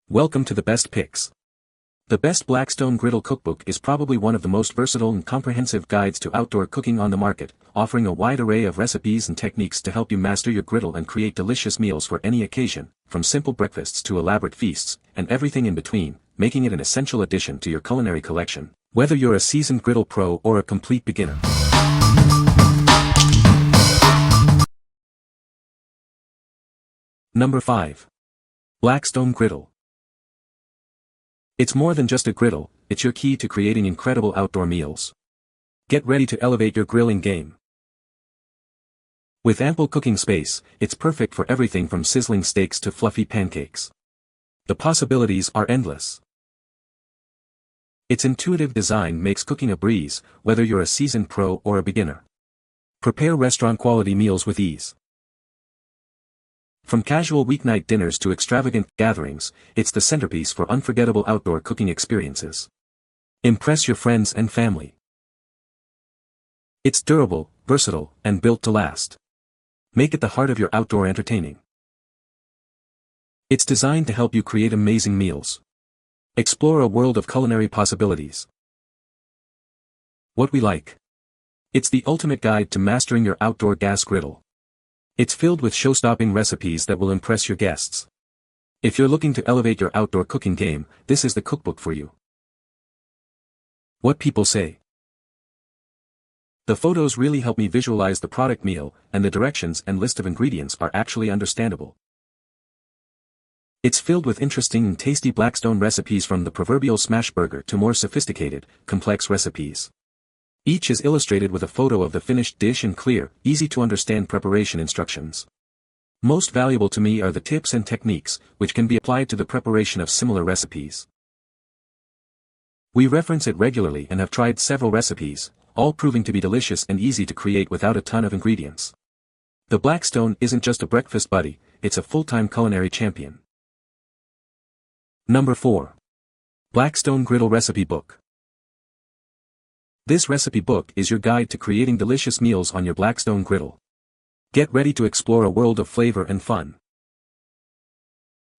Welcome to the Best Picks. The Best Blackstone Griddle Cookbook is probably one of the most versatile and comprehensive guides to outdoor cooking on the market, offering a wide array of recipes and techniques to help you master your griddle and create delicious meals for any occasion, from simple breakfasts to elaborate feasts, and everything in between, making it an essential addition to your culinary collection, whether you're a seasoned griddle pro or a complete beginner. Number 5. Blackstone Griddle. It's more than just a griddle, it's your key to creating incredible outdoor meals. Get ready to elevate your grilling game. With ample cooking space, it's perfect for everything from sizzling steaks to fluffy pancakes. The possibilities are endless. Its intuitive design makes cooking a breeze, whether you're a seasoned pro or a beginner. Prepare restaurant-quality meals with ease. From casual weeknight dinners to extravagant gatherings, it's the centerpiece for unforgettable outdoor cooking experiences. Impress your friends and family. It's durable, versatile, and built to last. Make it the heart of your outdoor entertaining. It's designed to help you create amazing meals. Explore a world of culinary possibilities. What we like. It's the ultimate guide to mastering your outdoor gas griddle. It's filled with show-stopping recipes that will impress your guests. If you're looking to elevate your outdoor cooking game, this is the cookbook for you. What people say. The photos really help me visualize the product meal, and the directions and list of ingredients are actually understandable. It's filled with interesting and tasty Blackstone recipes, from the proverbial smash burger to more sophisticated, complex recipes. Each is illustrated with a photo of the finished dish and clear, easy-to-understand preparation instructions. Most valuable to me are the tips and techniques, which can be applied to the preparation of similar recipes. We reference it regularly and have tried several recipes, all proving to be delicious and easy to create without a ton of ingredients. The Blackstone isn't just a breakfast buddy, it's a full-time culinary champion. Number 4. Blackstone Griddle Recipe Book. This recipe book is your guide to creating delicious meals on your Blackstone griddle. Get ready to explore a world of flavor and fun.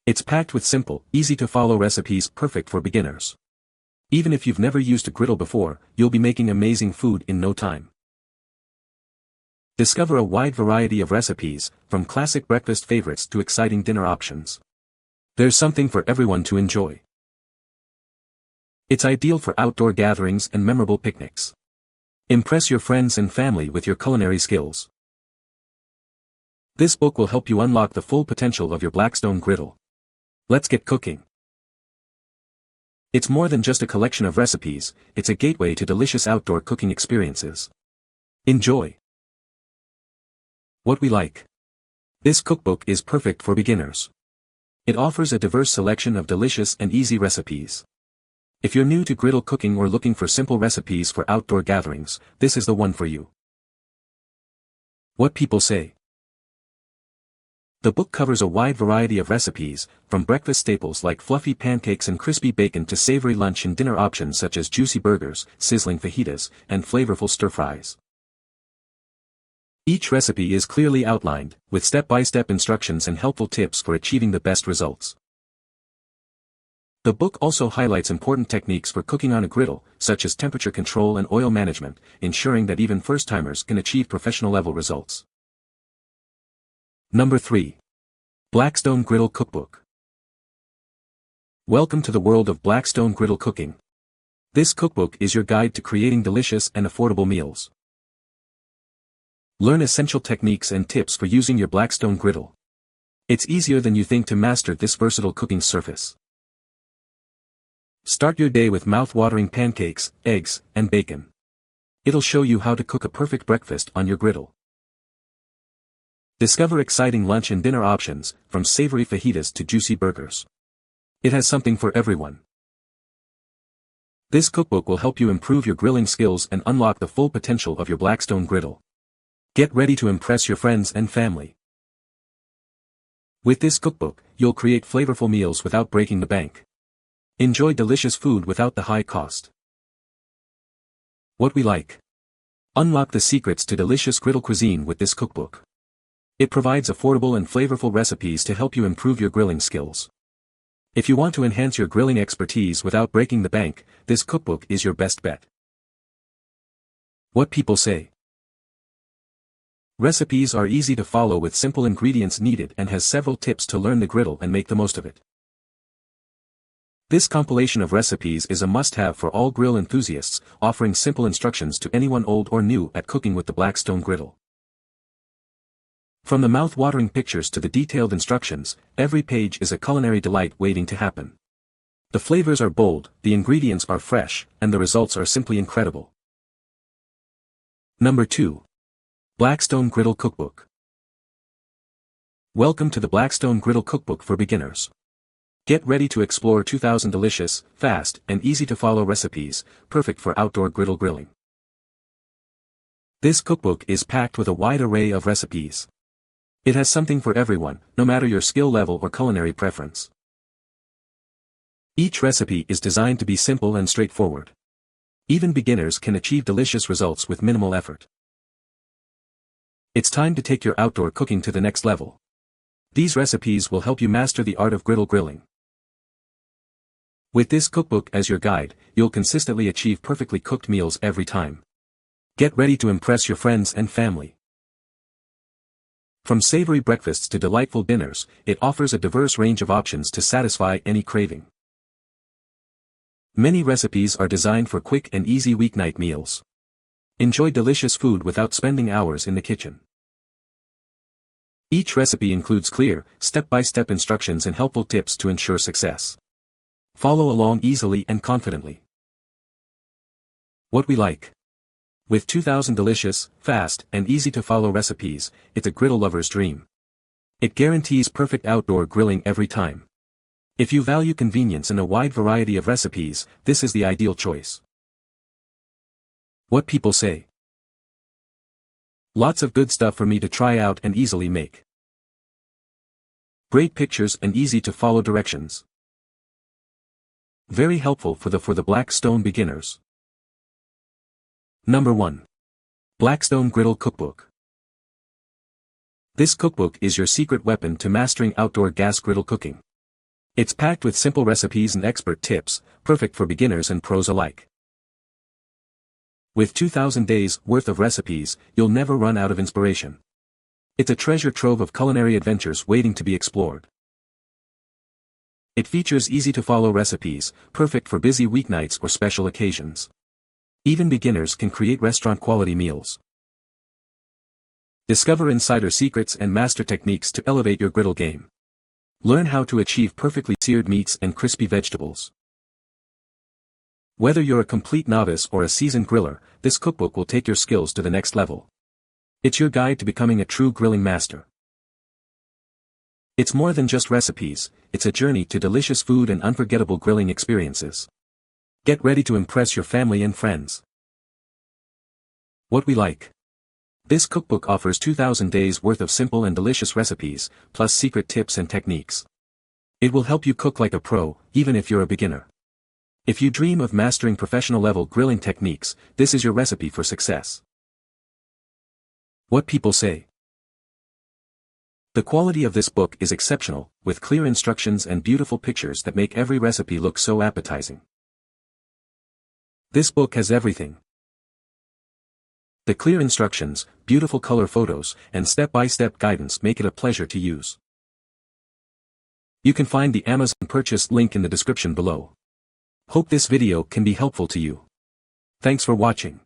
It's packed with simple, easy-to-follow recipes perfect for beginners. Even if you've never used a griddle before, you'll be making amazing food in no time. Discover a wide variety of recipes, from classic breakfast favorites to exciting dinner options. There's something for everyone to enjoy. It's ideal for outdoor gatherings and memorable picnics. Impress your friends and family with your culinary skills. This book will help you unlock the full potential of your Blackstone griddle. Let's get cooking. It's more than just a collection of recipes, it's a gateway to delicious outdoor cooking experiences. Enjoy. What we like. This cookbook is perfect for beginners. It offers a diverse selection of delicious and easy recipes. If you're new to griddle cooking or looking for simple recipes for outdoor gatherings, this is the one for you. What people say. The book covers a wide variety of recipes, from breakfast staples like fluffy pancakes and crispy bacon to savory lunch and dinner options such as juicy burgers, sizzling fajitas, and flavorful stir-fries. Each recipe is clearly outlined, with step-by-step instructions and helpful tips for achieving the best results. The book also highlights important techniques for cooking on a griddle, such as temperature control and oil management, ensuring that even first-timers can achieve professional-level results. Number 3. Blackstone Griddle Cookbook. Welcome to the world of Blackstone Griddle Cooking. This cookbook is your guide to creating delicious and affordable meals. Learn essential techniques and tips for using your Blackstone griddle. It's easier than you think to master this versatile cooking surface. Start your day with mouth-watering pancakes, eggs, and bacon. It'll show you how to cook a perfect breakfast on your griddle. Discover exciting lunch and dinner options, from savory fajitas to juicy burgers. It has something for everyone. This cookbook will help you improve your grilling skills and unlock the full potential of your Blackstone griddle. Get ready to impress your friends and family. With this cookbook, you'll create flavorful meals without breaking the bank. Enjoy delicious food without the high cost. What we like. Unlock the secrets to delicious griddle cuisine with this cookbook. It provides affordable and flavorful recipes to help you improve your grilling skills. If you want to enhance your grilling expertise without breaking the bank, this cookbook is your best bet. What people say. Recipes are easy to follow with simple ingredients needed and has several tips to learn the griddle and make the most of it. This compilation of recipes is a must-have for all grill enthusiasts, offering simple instructions to anyone old or new at cooking with the Blackstone Griddle. From the mouth-watering pictures to the detailed instructions, every page is a culinary delight waiting to happen. The flavors are bold, the ingredients are fresh, and the results are simply incredible. Number 2. Blackstone Griddle Cookbook. Welcome to the Blackstone Griddle Cookbook for beginners. Get ready to explore 2,000 delicious, fast, and easy-to-follow recipes, perfect for outdoor griddle grilling. This cookbook is packed with a wide array of recipes. It has something for everyone, no matter your skill level or culinary preference. Each recipe is designed to be simple and straightforward. Even beginners can achieve delicious results with minimal effort. It's time to take your outdoor cooking to the next level. These recipes will help you master the art of griddle grilling. With this cookbook as your guide, you'll consistently achieve perfectly cooked meals every time. Get ready to impress your friends and family. From savory breakfasts to delightful dinners, it offers a diverse range of options to satisfy any craving. Many recipes are designed for quick and easy weeknight meals. Enjoy delicious food without spending hours in the kitchen. Each recipe includes clear, step-by-step instructions and helpful tips to ensure success. Follow along easily and confidently. What we like. With 2,000 delicious, fast, and easy-to-follow recipes, it's a griddle lover's dream. It guarantees perfect outdoor grilling every time. If you value convenience and a wide variety of recipes, this is the ideal choice. What people say. Lots of good stuff for me to try out and easily make. Great pictures and easy-to-follow directions. Very helpful for the Blackstone beginners. Number 1. Blackstone Griddle Cookbook. This cookbook is your secret weapon to mastering outdoor gas griddle cooking. It's packed with simple recipes and expert tips, perfect for beginners and pros alike. With 2,000 days worth of recipes, you'll never run out of inspiration. It's a treasure trove of culinary adventures waiting to be explored. It features easy-to-follow recipes, perfect for busy weeknights or special occasions. Even beginners can create restaurant-quality meals. Discover insider secrets and master techniques to elevate your griddle game. Learn how to achieve perfectly seared meats and crispy vegetables. Whether you're a complete novice or a seasoned griller, this cookbook will take your skills to the next level. It's your guide to becoming a true grilling master. It's more than just recipes, it's a journey to delicious food and unforgettable grilling experiences. Get ready to impress your family and friends. What we like. This cookbook offers 2,000 days worth of simple and delicious recipes, plus secret tips and techniques. It will help you cook like a pro, even if you're a beginner. If you dream of mastering professional-level grilling techniques, this is your recipe for success. What people say. The quality of this book is exceptional, with clear instructions and beautiful pictures that make every recipe look so appetizing. This book has everything. The clear instructions, beautiful color photos, and step-by-step guidance make it a pleasure to use. You can find the Amazon purchase link in the description below. Hope this video can be helpful to you. Thanks for watching.